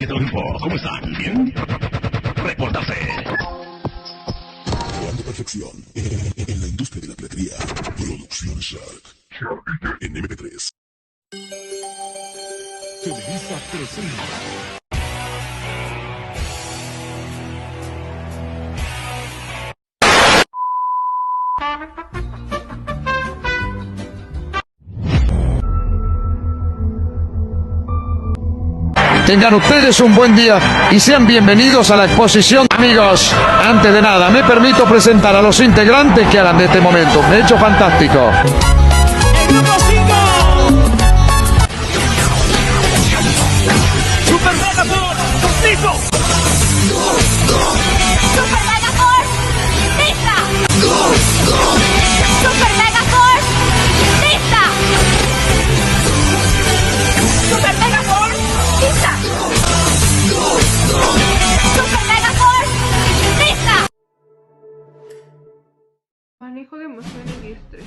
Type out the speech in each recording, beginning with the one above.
¿Qué tal, grupo? ¿Cómo están? ¿Bien? Reportarse. Creando perfección en la industria de la piratería. Producción Shark. En MP3. Televisa presenta. Tengan ustedes un buen día y sean bienvenidos a la exposición. Amigos, antes de nada, me permito presentar a los integrantes que harán de este momento un hecho fantástico. ¡El grupo 5! ¡Super Mega Force! ¡Listo! ¡Super Mega Force! ¡Lista! ¡Super Mega Force! ¡Lista! ¡Super Mega Force! ¡Lista! ¡Super Mega Force! ¡Lista! Manejo de emociones y estrés.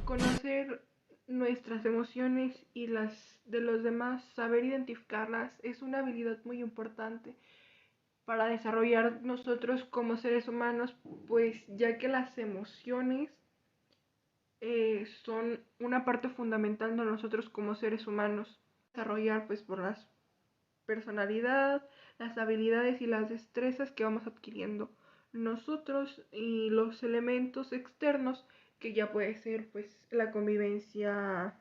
Conocer nuestras emociones y las de los demás, saber identificarlas, es una habilidad muy importante para desarrollar nosotros como seres humanos, pues ya que las emociones son una parte fundamental de nosotros como seres humanos. Desarrollar pues por la personalidad, las habilidades y las destrezas que vamos adquiriendo nosotros y los elementos externos que ya puede ser pues la convivencia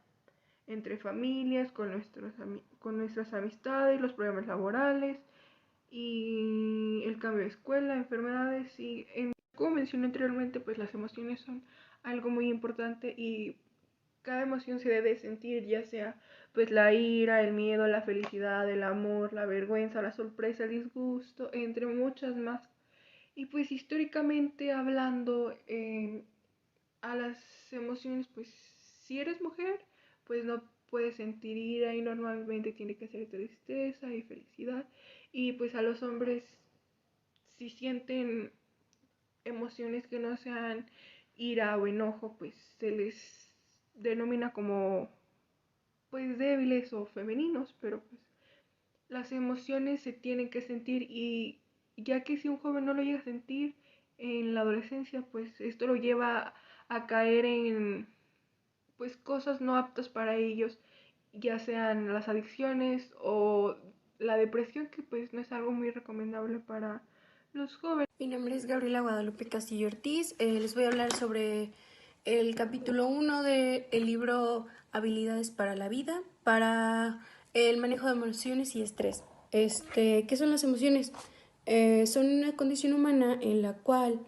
entre familias, con nuestras amistades, los problemas laborales y el cambio de escuela, enfermedades como mencioné anteriormente, pues las emociones son algo muy importante y cada emoción se debe sentir, ya sea pues la ira, el miedo, la felicidad, el amor, la vergüenza, la sorpresa, el disgusto, entre muchas más. Y pues históricamente hablando, a las emociones, pues si eres mujer, pues no puedes sentir ira y normalmente tiene que ser tristeza y felicidad. Y pues a los hombres, si sienten emociones que no sean ira o enojo, pues se les denomina como pues débiles o femeninos, pero pues las emociones se tienen que sentir y ya que si un joven no lo llega a sentir en la adolescencia, pues esto lo lleva a caer en pues cosas no aptas para ellos, ya sean las adicciones o la depresión, que pues no es algo muy recomendable para los jóvenes. Mi nombre es Gabriela Guadalupe Castillo Ortiz. Les voy a hablar sobre el capítulo 1 del libro Habilidades para la vida, para el manejo de emociones y estrés. ¿Qué son las emociones? Son una condición humana en la cual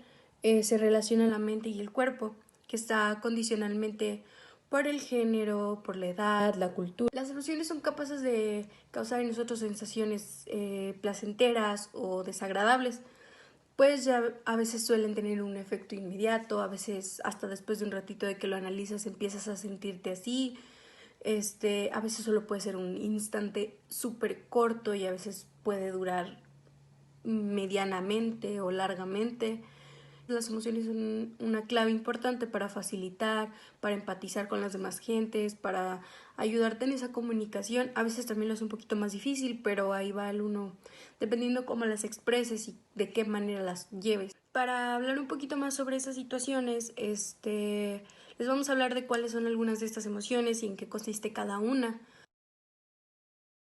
se relaciona la mente y el cuerpo, que está condicionalmente por el género, por la edad, la cultura. Las emociones son capaces de causar en nosotros sensaciones placenteras o desagradables. Pues ya a veces suelen tener un efecto inmediato, a veces hasta después de un ratito de que lo analizas empiezas a sentirte así. A veces solo puede ser un instante súper corto y a veces puede durar medianamente o largamente. Las emociones son una clave importante para facilitar, para empatizar con las demás gentes, para ayudarte en esa comunicación. A veces también lo es un poquito más difícil, pero ahí va el uno, dependiendo cómo las expreses y de qué manera las lleves. Para hablar un poquito más sobre esas situaciones, les vamos a hablar de cuáles son algunas de estas emociones y en qué consiste cada una.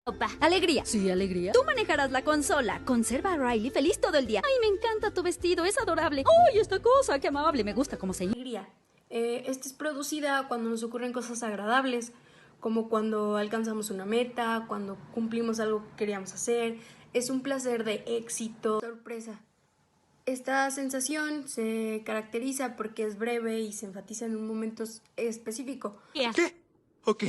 Opa, alegría. Sí, alegría. Tú manejarás la consola. Conserva a Riley feliz todo el día. Ay, me encanta tu vestido, es adorable. ¡Ay, esta cosa! ¡Qué amable! Me gusta cómo se... Alegría. Esta es producida cuando nos ocurren cosas agradables, como cuando alcanzamos una meta, cuando cumplimos algo que queríamos hacer. Es un placer de éxito, sorpresa. Esta sensación se caracteriza porque es breve y se enfatiza en un momento específico. ¿Qué? Ok,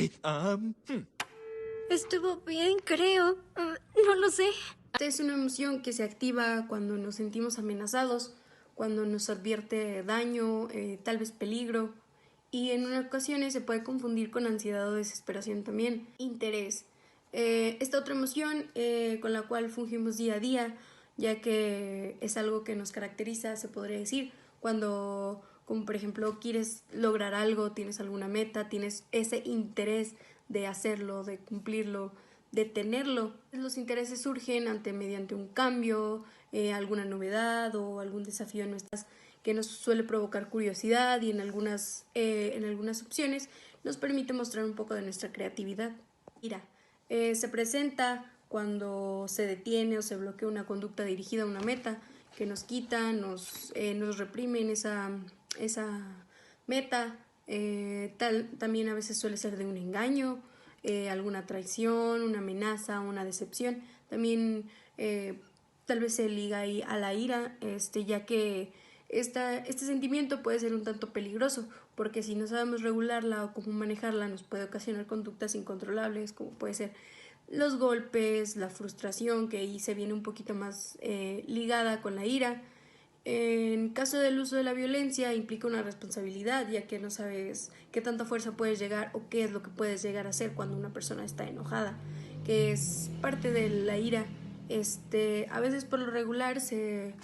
Estuvo bien, creo. No lo sé. Esta es una emoción que se activa cuando nos sentimos amenazados, cuando nos advierte daño, tal vez peligro, y en unas ocasiones se puede confundir con ansiedad o desesperación también. Interés. Esta otra emoción con la cual fungimos día a día, ya que es algo que nos caracteriza, se podría decir, cuando, como por ejemplo, quieres lograr algo, tienes alguna meta, tienes ese interés de hacerlo, de cumplirlo, detenerlo. Los intereses surgen mediante un cambio, alguna novedad o algún desafío en nuestras que nos suele provocar curiosidad y en algunas opciones nos permite mostrar un poco de nuestra creatividad. Ira se presenta cuando se detiene o se bloquea una conducta dirigida a una meta que nos quita, nos reprimen esa meta. También a veces suele ser de un engaño, alguna traición, una amenaza, una decepción. También tal vez se liga ahí a la ira, ya que este sentimiento puede ser un tanto peligroso, porque si no sabemos regularla o cómo manejarla, nos puede ocasionar conductas incontrolables, como puede ser los golpes, la frustración, que ahí se viene un poquito más ligada con la ira. En caso del uso de la violencia implica una responsabilidad, ya que no sabes qué tanta fuerza puedes llegar o qué es lo que puedes llegar a hacer cuando una persona está enojada, que es parte de la ira. A veces por lo regular se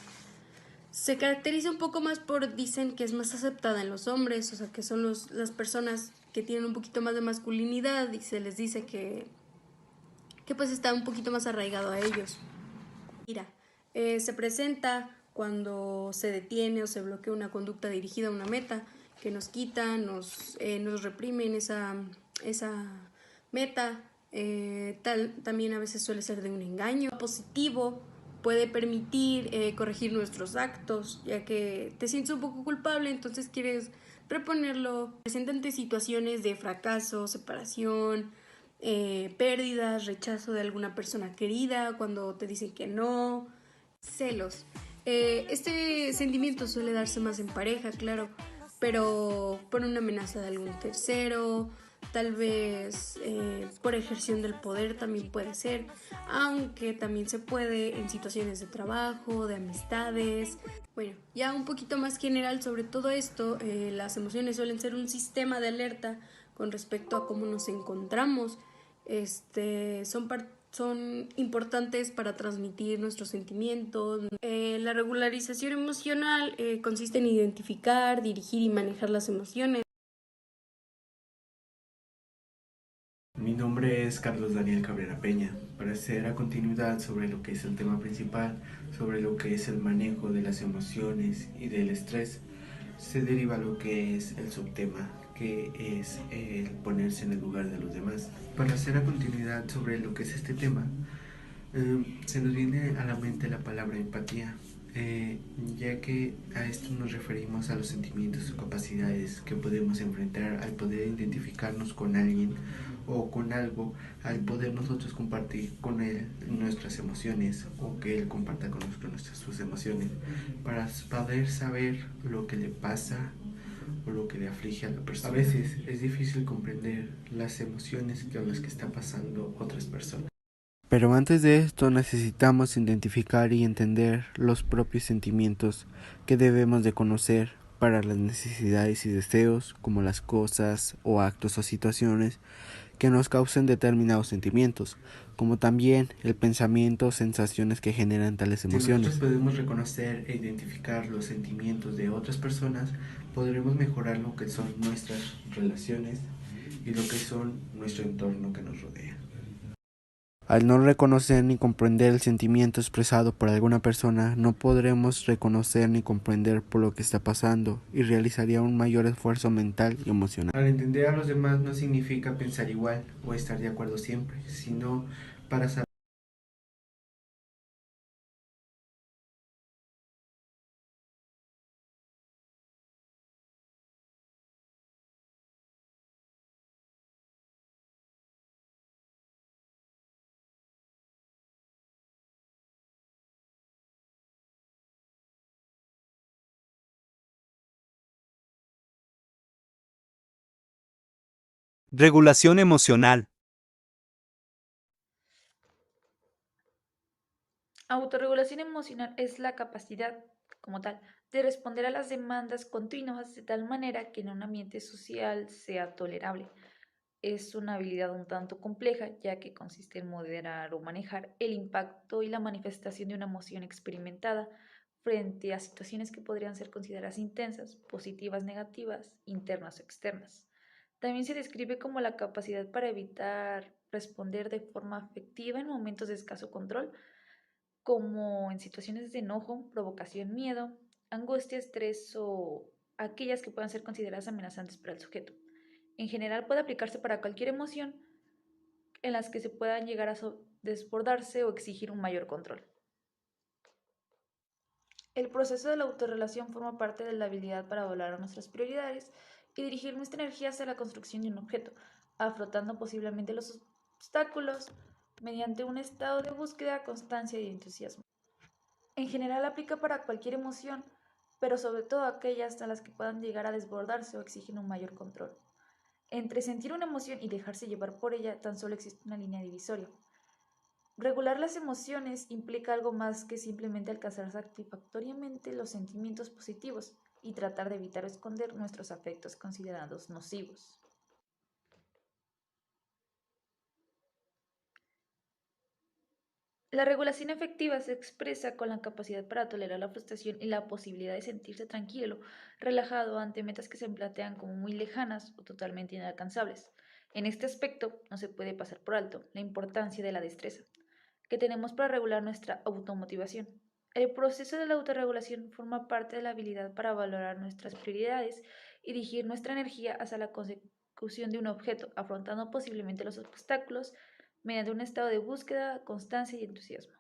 caracteriza un poco más dicen que es más aceptada en los hombres, o sea que son las personas que tienen un poquito más de masculinidad y se les dice que pues está un poquito más arraigado a ellos. Ira se presenta cuando se detiene o se bloquea una conducta dirigida a una meta que nos quita, nos reprimen esa meta. También a veces suele ser de un engaño. Positivo puede permitir corregir nuestros actos, ya que te sientes un poco culpable, entonces quieres reponerlo. Presentan situaciones de fracaso, separación, pérdidas, rechazo de alguna persona querida, cuando te dicen que no. Celos. Este sentimiento suele darse más en pareja, claro, pero por una amenaza de algún tercero, tal vez por ejerción del poder también puede ser, aunque también se puede en situaciones de trabajo, de amistades. Bueno, ya un poquito más general sobre todo esto, las emociones suelen ser un sistema de alerta con respecto a cómo nos encontramos. Son importantes para transmitir nuestros sentimientos. La regularización emocional consiste en identificar, dirigir y manejar las emociones. Mi nombre es Carlos Daniel Cabrera Peña. Para hacer a continuidad sobre lo que es el tema principal, sobre lo que es el manejo de las emociones y del estrés, se deriva lo que es el subtema, que es el ponerse en el lugar de los demás. Para hacer a continuidad sobre lo que es este tema, se nos viene a la mente la palabra empatía, ya que a esto nos referimos a los sentimientos o capacidades que podemos enfrentar al poder identificarnos con alguien o con algo, al poder nosotros compartir con él nuestras emociones o que él comparta con nosotros sus emociones, para poder saber lo que le pasa o lo que le aflige a la persona. A veces es difícil comprender las emociones con las que están pasando otras personas. Pero antes de esto necesitamos identificar y entender los propios sentimientos que debemos de conocer para las necesidades y deseos, como las cosas o actos o situaciones que nos causen determinados sentimientos, como también el pensamiento o sensaciones que generan tales emociones. Si nosotros podemos reconocer e identificar los sentimientos de otras personas, podremos mejorar lo que son nuestras relaciones y lo que son nuestro entorno que nos rodea. Al no reconocer ni comprender el sentimiento expresado por alguna persona, no podremos reconocer ni comprender por lo que está pasando y realizaría un mayor esfuerzo mental y emocional. Al entender a los demás no significa pensar igual o estar de acuerdo siempre, sino para saber. Regulación emocional. Autorregulación emocional es la capacidad, como tal, de responder a las demandas continuas de tal manera que en un ambiente social sea tolerable. Es una habilidad un tanto compleja, ya que consiste en moderar o manejar el impacto y la manifestación de una emoción experimentada frente a situaciones que podrían ser consideradas intensas, positivas, negativas, internas o externas. También se describe como la capacidad para evitar responder de forma afectiva en momentos de escaso control, como en situaciones de enojo, provocación, miedo, angustia, estrés o aquellas que puedan ser consideradas amenazantes para el sujeto. En general puede aplicarse para cualquier emoción en las que se puedan llegar a desbordarse o exigir un mayor control. El proceso de la autorrelación forma parte de la habilidad para valorar nuestras prioridades y dirigir nuestra energía hacia la construcción de un objeto, afrontando posiblemente los obstáculos mediante un estado de búsqueda, constancia y entusiasmo. En general aplica para cualquier emoción, pero sobre todo aquellas a las que puedan llegar a desbordarse o exigen un mayor control. Entre sentir una emoción y dejarse llevar por ella tan solo existe una línea divisoria. Regular las emociones implica algo más que simplemente alcanzar satisfactoriamente los sentimientos positivos y tratar de evitar o esconder nuestros afectos considerados nocivos. La regulación afectiva se expresa con la capacidad para tolerar la frustración y la posibilidad de sentirse tranquilo, relajado ante metas que se plantean como muy lejanas o totalmente inalcanzables. En este aspecto no se puede pasar por alto la importancia de la destreza que tenemos para regular nuestra automotivación. El proceso de la autorregulación forma parte de la habilidad para valorar nuestras prioridades y dirigir nuestra energía hacia la consecución de un objeto, afrontando posiblemente los obstáculos mediante un estado de búsqueda, constancia y entusiasmo.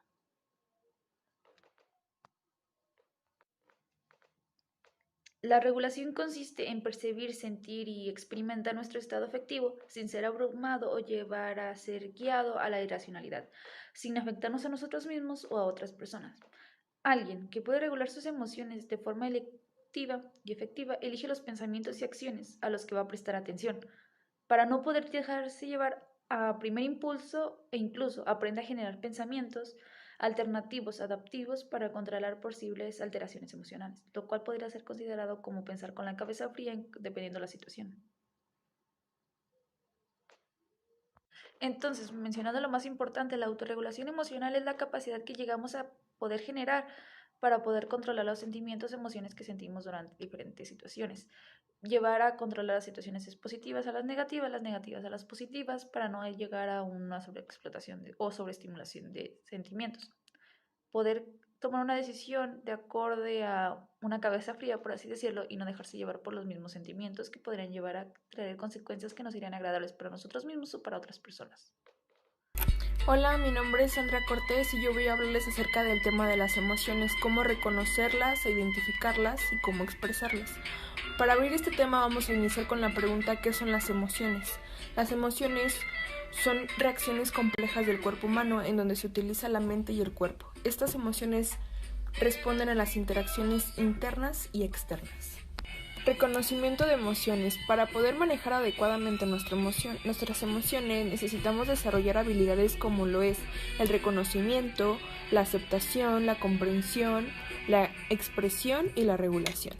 La regulación consiste en percibir, sentir y experimentar nuestro estado afectivo sin ser abrumado o llevar a ser guiado a la irracionalidad, sin afectarnos a nosotros mismos o a otras personas. Alguien que puede regular sus emociones de forma electiva y efectiva elige los pensamientos y acciones a los que va a prestar atención, para no poder dejarse llevar a primer impulso e incluso aprende a generar pensamientos alternativos, adaptivos para controlar posibles alteraciones emocionales, lo cual podría ser considerado como pensar con la cabeza fría dependiendo de la situación. Entonces, mencionando lo más importante, la autorregulación emocional es la capacidad que llegamos a poder generar para poder controlar los sentimientos, emociones que sentimos durante diferentes situaciones. Llevar a controlar las situaciones positivas a las negativas a las positivas, para no llegar a una sobreexplotación o sobreestimulación de sentimientos. Poder tomar una decisión de acorde a una cabeza fría, por así decirlo, y no dejarse llevar por los mismos sentimientos que podrían llevar a traer consecuencias que no serían agradables para nosotros mismos o para otras personas. Hola, mi nombre es Sandra Cortés y yo voy a hablarles acerca del tema de las emociones, cómo reconocerlas, identificarlas y cómo expresarlas. Para abrir este tema vamos a iniciar con la pregunta ¿qué son las emociones? Las emociones son reacciones complejas del cuerpo humano en donde se utiliza la mente y el cuerpo. Estas emociones responden a las interacciones internas y externas. Reconocimiento de emociones. Para poder manejar adecuadamente nuestras emociones necesitamos desarrollar habilidades como lo es el reconocimiento, la aceptación, la comprensión, la expresión y la regulación.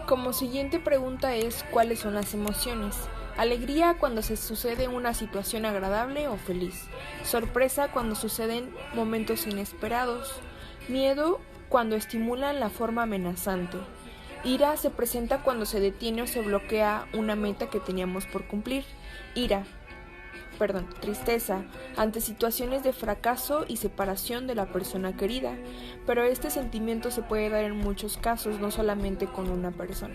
Como siguiente pregunta es ¿cuáles son las emociones? Alegría cuando se sucede una situación agradable o feliz. Sorpresa cuando suceden momentos inesperados. Miedo cuando estimulan la forma amenazante. Ira se presenta cuando se detiene o se bloquea una meta que teníamos por cumplir. Tristeza, ante situaciones de fracaso y separación de la persona querida, pero este sentimiento se puede dar en muchos casos, no solamente con una persona.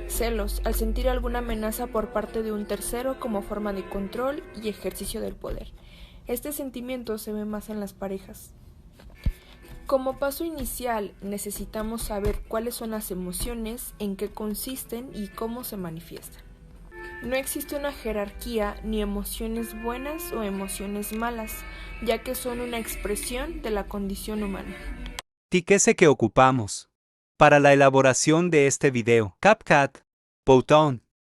Celos, al sentir alguna amenaza por parte de un tercero como forma de control y ejercicio del poder. Este sentimiento se ve más en las parejas. Como paso inicial, necesitamos saber cuáles son las emociones, en qué consisten y cómo se manifiestan. No existe una jerarquía ni emociones buenas o emociones malas, ya que son una expresión de la condición humana. Tiquece que ocupamos para la elaboración de este video. CapCut, botón.